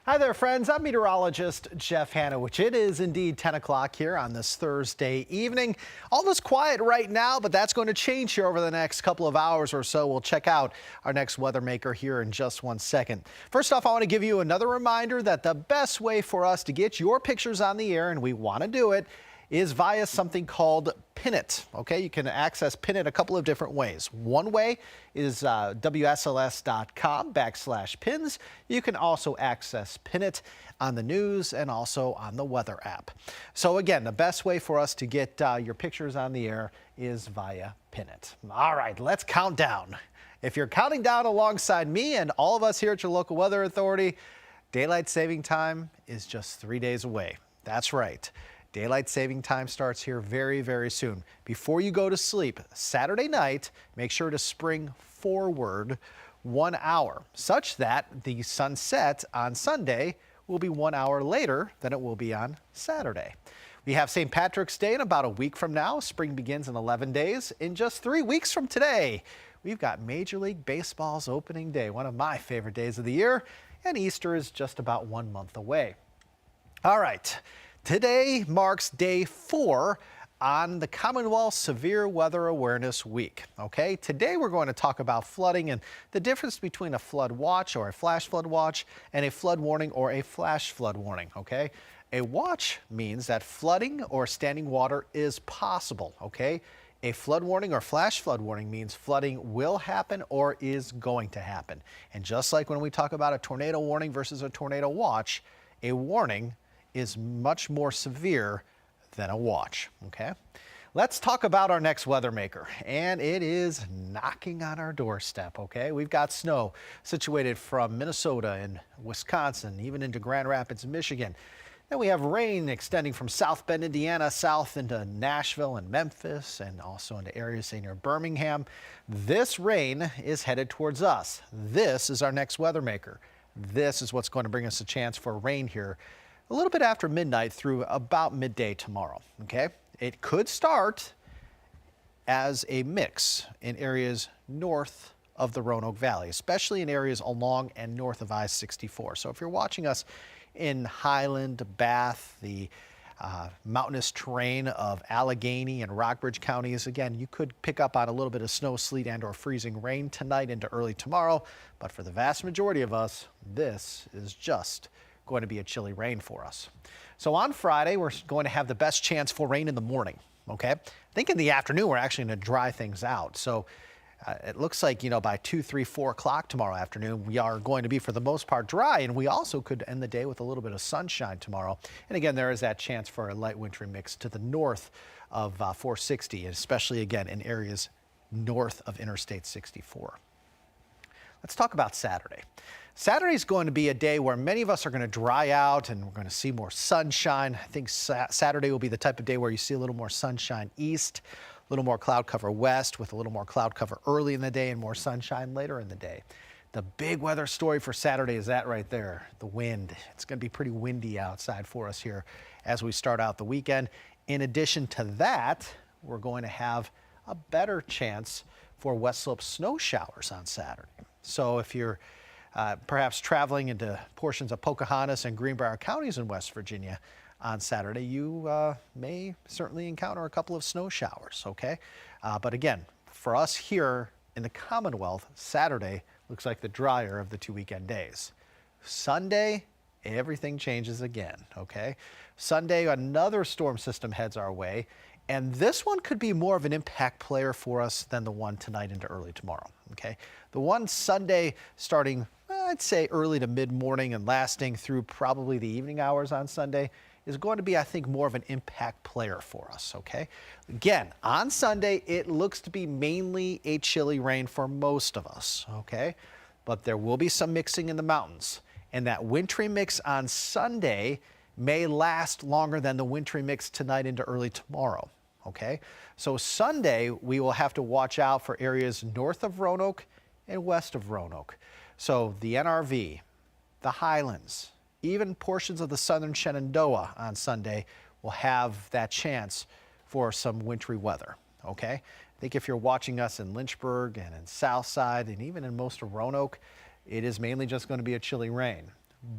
Hi there, friends. I'm meteorologist Jeff Hanowich. It is indeed 10 o'clock here on this Thursday evening. Almost quiet right now, but that's going to change here over the next couple of hours or so. We'll check out our next weather maker here in just 1 second. First off, I want to give you another reminder that the best way for us to get your pictures on the air, and we want to do it, is via something called Pin It. Okay, you can access Pin It a couple of different ways. One way is WSLS.com/pins. You can also access Pin It on the news and also on the weather app. So again, the best way for us to get your pictures on the air is via Pin It. All right, let's count down. If you're counting down alongside me and all of us here at your local weather authority, daylight saving time is just 3 days away. That's right. Daylight saving time starts here very, very soon. Before you go to sleep Saturday night, make sure to spring forward 1 hour, such that the sunset on Sunday will be 1 hour later than it will be on Saturday. We have St. Patrick's Day in about a week from now. Spring begins in 11 days. In just 3 weeks from today, we've got Major League Baseball's opening day, one of my favorite days of the year, and Easter is just about 1 month away. All right. Today marks day 4 on the Commonwealth Severe Weather Awareness Week. Okay, today we're going to talk about flooding and the difference between a flood watch or a flash flood watch and a flood warning or a flash flood warning. Okay, a watch means that flooding or standing water is possible. Okay, a flood warning or flash flood warning means flooding will happen or is going to happen. And just like when we talk about a tornado warning versus a tornado watch, a warning is much more severe than a watch. Okay, let's talk about our next weather maker, and it is knocking on our doorstep. Okay, we've got snow situated from Minnesota and Wisconsin, even into Grand Rapids, Michigan. Then we have rain extending from South Bend, Indiana, south into Nashville and Memphis, and also into areas say near Birmingham. This rain is headed towards us. This is our next weather maker. This is what's going to bring us a chance for rain here a little bit after midnight through about midday tomorrow. Okay, it could start as a mix in areas north of the Roanoke Valley, especially in areas along and north of I-64. So if you're watching us in Highland, Bath, the mountainous terrain of Allegheny and Rockbridge counties, again, you could pick up on a little bit of snow, sleet, and or freezing rain tonight into early tomorrow. But for the vast majority of us, this is just going to be a chilly rain for us. So on Friday, we're going to have the best chance for rain in the morning. Okay, I think in the afternoon, we're actually going to dry things out. So it looks like, you know, by 2, 3, 4 o'clock tomorrow afternoon, we are going to be for the most part dry, and we also could end the day with a little bit of sunshine tomorrow. And again, there is that chance for a light wintry mix to the north of 460, especially again in areas north of Interstate 64. Let's talk about Saturday. Saturday is going to be a day where many of us are going to dry out and we're going to see more sunshine. I think Saturday will be the type of day where you see a little more sunshine east, a little more cloud cover west, with a little more cloud cover early in the day and more sunshine later in the day. The big weather story for Saturday is that right there, the wind. It's going to be pretty windy outside for us here as we start out the weekend. In addition to that, we're going to have a better chance for west slope snow showers on Saturday. So if you're perhaps traveling into portions of Pocahontas and Greenbrier counties in West Virginia on Saturday, you may certainly encounter a couple of snow showers. Okay, but again, for us here in the Commonwealth, Saturday looks like the drier of the 2 weekend days. Sunday, everything changes again. Okay, Sunday, another storm system heads our way, and this one could be more of an impact player for us than the one tonight into early tomorrow. Okay, the one Sunday starting, I'd say early to mid-morning and lasting through probably the evening hours on Sunday is going to be, I think, more of an impact player for us. Okay, again, on Sunday, it looks to be mainly a chilly rain for most of us. Okay, but there will be some mixing in the mountains, and that wintry mix on Sunday may last longer than the wintry mix tonight into early tomorrow. Okay, so Sunday we will have to watch out for areas north of Roanoke and west of Roanoke. So the NRV, the Highlands, even portions of the southern Shenandoah on Sunday will have that chance for some wintry weather. Okay, I think if you're watching us in Lynchburg and in Southside and even in most of Roanoke, it is mainly just going to be a chilly rain.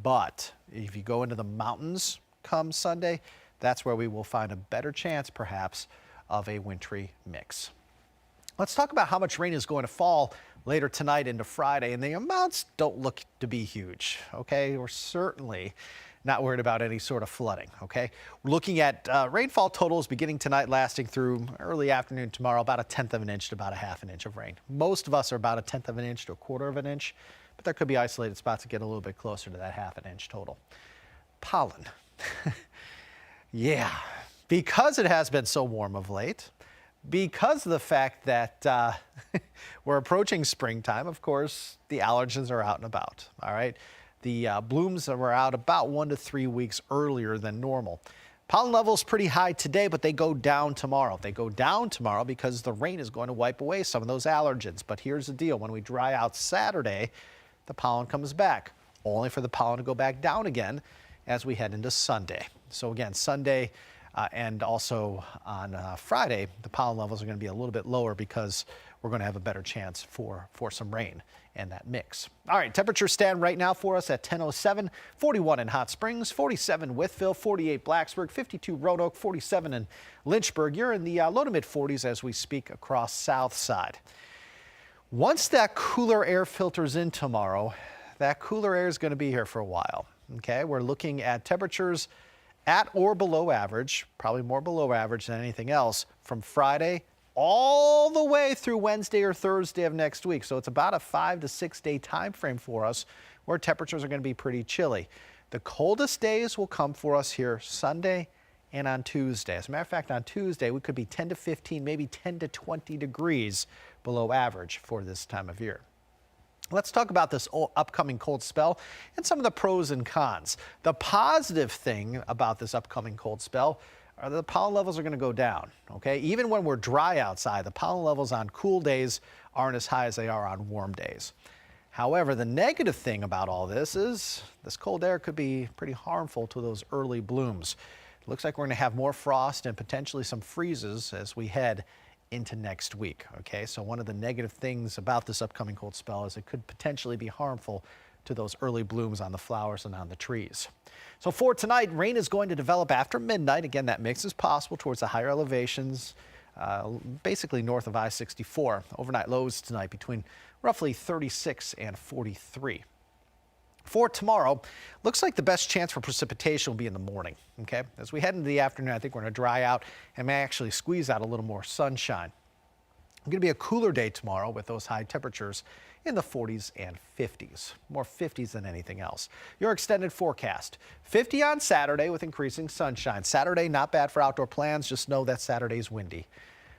but if you go into the mountains come Sunday, that's where we will find a better chance perhaps of a wintry mix. Let's talk about how much rain is going to fall later tonight into Friday, and the amounts don't look to be huge, okay? We're certainly not worried about any sort of flooding, okay? We're looking at rainfall totals beginning tonight, lasting through early afternoon tomorrow, about 1/10 of an inch to about 1/2 an inch of rain. Most of us are about 1/10 of an inch to 1/4 of an inch, but there could be isolated spots that get a little bit closer to that 1/2 an inch total. Pollen. Yeah, because it has been so warm of late, because of the fact that we're approaching springtime, of course, the allergens are out and about, all right? The blooms are out about 1 to 3 weeks earlier than normal. Pollen levels pretty high today, but they go down tomorrow. They go down tomorrow because the rain is going to wipe away some of those allergens. But here's the deal. When we dry out Saturday, the pollen comes back, only for the pollen to go back down again as we head into Sunday. So again, Sunday and also on Friday, the pollen levels are going to be a little bit lower because we're going to have a better chance for some rain and that mix. All right, temperatures stand right now for us at 10:07, 41 in Hot Springs, 47 Wytheville, 48 Blacksburg, 52 Roanoke, 47 in Lynchburg. You're in the low to mid 40s as we speak across South Side. Once that cooler air filters in tomorrow, that cooler air is going to be here for a while. Okay, we're looking at temperatures at or below average, probably more below average than anything else, from Friday all the way through Wednesday or Thursday of next week. So it's about a 5 to 6 day time frame for us where temperatures are going to be pretty chilly. The coldest days will come for us here Sunday and on Tuesday. As a matter of fact, on Tuesday, we could be 10 to 15, maybe 10 to 20 degrees below average for this time of year. Let's talk about this upcoming cold spell and some of the pros and cons. The positive thing about this upcoming cold spell are that the pollen levels are going to go down, okay? Even when we're dry outside, the pollen levels on cool days aren't as high as they are on warm days. However, the negative thing about all this is this cold air could be pretty harmful to those early blooms. It looks like we're going to have more frost and potentially some freezes as we head into next week, okay? So one of the negative things about this upcoming cold spell is it could potentially be harmful to those early blooms on the flowers and on the trees. So for tonight, rain is going to develop after midnight. Again, that mix is possible towards the higher elevations, basically north of I-64. Overnight lows tonight between roughly 36 and 43. For tomorrow, looks like the best chance for precipitation will be in the morning, okay? As we head into the afternoon, I think we're going to dry out and may actually squeeze out a little more sunshine. It's going to be a cooler day tomorrow with those high temperatures in the 40s and 50s. More 50s than anything else. Your extended forecast. 50 on Saturday with increasing sunshine. Saturday, not bad for outdoor plans. Just know that Saturday's windy.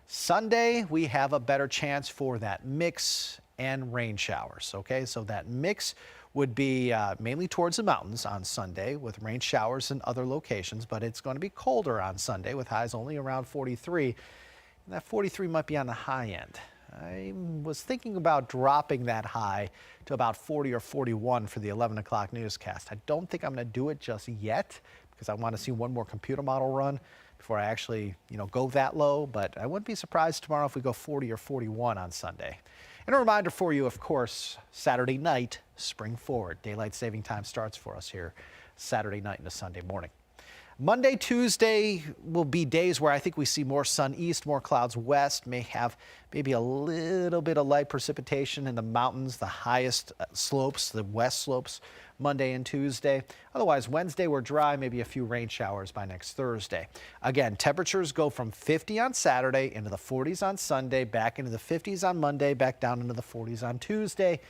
Sunday, we have a better chance for that mix and rain showers, okay? So that mix would be mainly towards the mountains on Sunday with rain showers in other locations, but it's going to be colder on Sunday with highs only around 43. And that 43 might be on the high end. I was thinking about dropping that high to about 40 or 41 for the 11 o'clock newscast. I don't think I'm going to do it just yet because I want to see one more computer model run before I actually, go that low. But I wouldn't be surprised tomorrow if we go 40 or 41 on Sunday. And a reminder for you, of course, Saturday night, spring forward. Daylight saving time starts for us here Saturday night into Sunday morning. Monday, Tuesday will be days where I think we see more sun east, more clouds west, may have maybe a little bit of light precipitation in the mountains, the highest slopes, the west slopes, Monday and Tuesday. Otherwise, Wednesday we're dry, maybe a few rain showers by next Thursday. Again, temperatures go from 50 on Saturday into the 40s on Sunday, back into the 50s on Monday, back down into the 40s on Tuesday.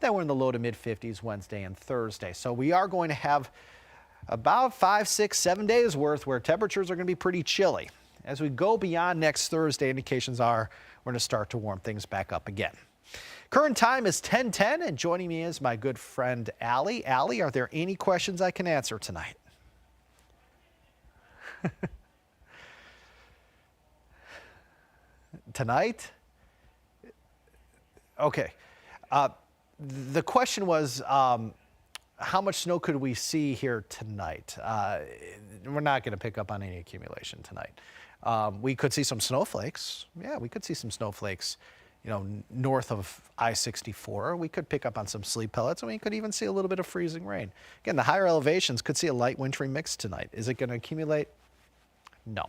Then we're in the low to mid 50s Wednesday and Thursday. So we are going to have about 5, 6, 7 days worth where temperatures are going to be pretty chilly. As we go beyond next Thursday, indications are we're going to start to warm things back up again. Current time is 10:10, and joining me is my good friend Allie. Allie, are there any questions I can answer tonight? Tonight? Okay. The question was, how much snow could we see here tonight? We're not going to pick up on any accumulation tonight. We could see some snowflakes. Yeah, we could see some snowflakes north of I-64. We could pick up on some sleet pellets, and we could even see a little bit of freezing rain. Again, the higher elevations could see a light wintry mix tonight. Is it going to accumulate? No.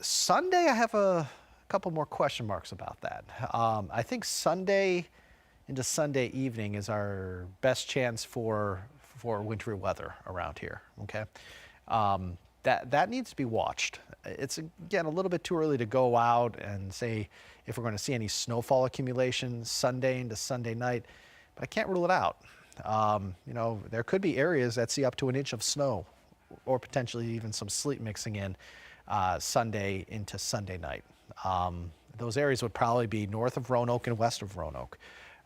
Sunday, I have a couple more question marks about that. I think Sunday into Sunday evening is our best chance for wintry weather around here. Okay. That needs to be watched. It's, again, a little bit too early to go out and say if we're going to see any snowfall accumulation Sunday into Sunday night, but I can't rule it out. There could be areas that see up to an inch of snow or potentially even some sleet mixing in Sunday into Sunday night. Those areas would probably be north of Roanoke and west of Roanoke.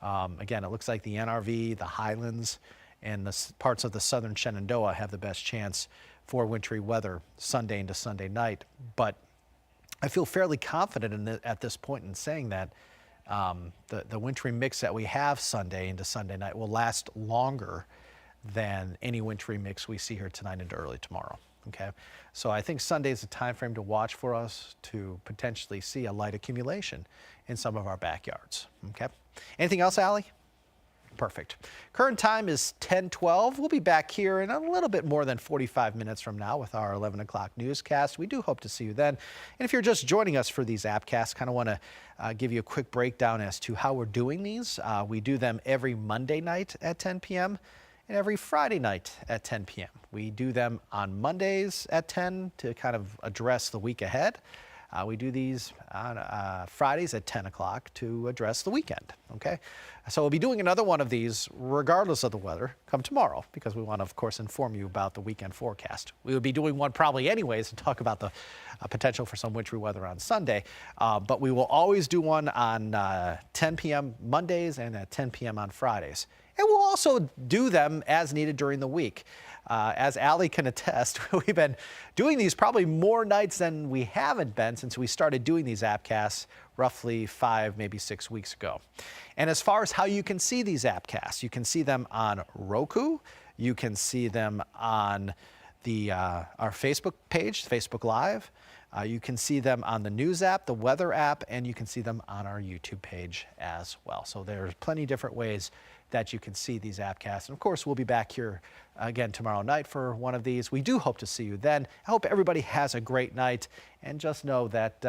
Again, it looks like the NRV, the Highlands, and the parts of the southern Shenandoah have the best chance for wintry weather Sunday into Sunday night. But I feel fairly confident at this point in saying that the wintry mix that we have Sunday into Sunday night will last longer than any wintry mix we see here tonight into early tomorrow. Okay, so I think Sunday is a time frame to watch for us to potentially see a light accumulation in some of our backyards. Okay, anything else, Allie? Perfect. Current time is 10:12. We'll be back here in a little bit more than 45 minutes from now with our 11 o'clock newscast. We do hope to see you then. And if you're just joining us for these appcasts, kind of want to give you a quick breakdown as to how we're doing these. We do them every Monday night at 10 p.m. and every Friday night at 10 p.m. We do them on Mondays at 10 to kind of address the week ahead. We do these on Fridays at 10 o'clock to address the weekend, okay? So we'll be doing another one of these regardless of the weather come tomorrow because we want to, of course, inform you about the weekend forecast. We would be doing one probably anyways to talk about the potential for some wintry weather on Sunday, but we will always do one on 10 p.m. Mondays and at 10 p.m. on Fridays. And we'll also do them as needed during the week. As Allie can attest, we've been doing these probably more nights than we haven't been since we started doing these appcasts roughly 5, maybe 6 weeks ago. And as far as how you can see these appcasts, you can see them on Roku. You can see them on our Facebook page, Facebook Live. You can see them on the news app, the weather app, and you can see them on our YouTube page as well. So there's plenty of different ways that you can see these appcasts. And of course, we'll be back here again tomorrow night for one of these. We do hope to see you then. I hope everybody has a great night, and just know that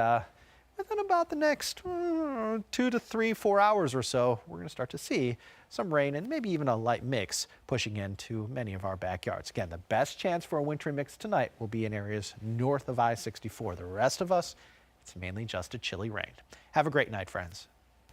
within about the next 2 to 3, 4 hours or so, we're going to start to see some rain and maybe even a light mix pushing into many of our backyards. Again, the best chance for a wintry mix tonight will be in areas north of I-64. The rest of us, it's mainly just a chilly rain. Have a great night, friends.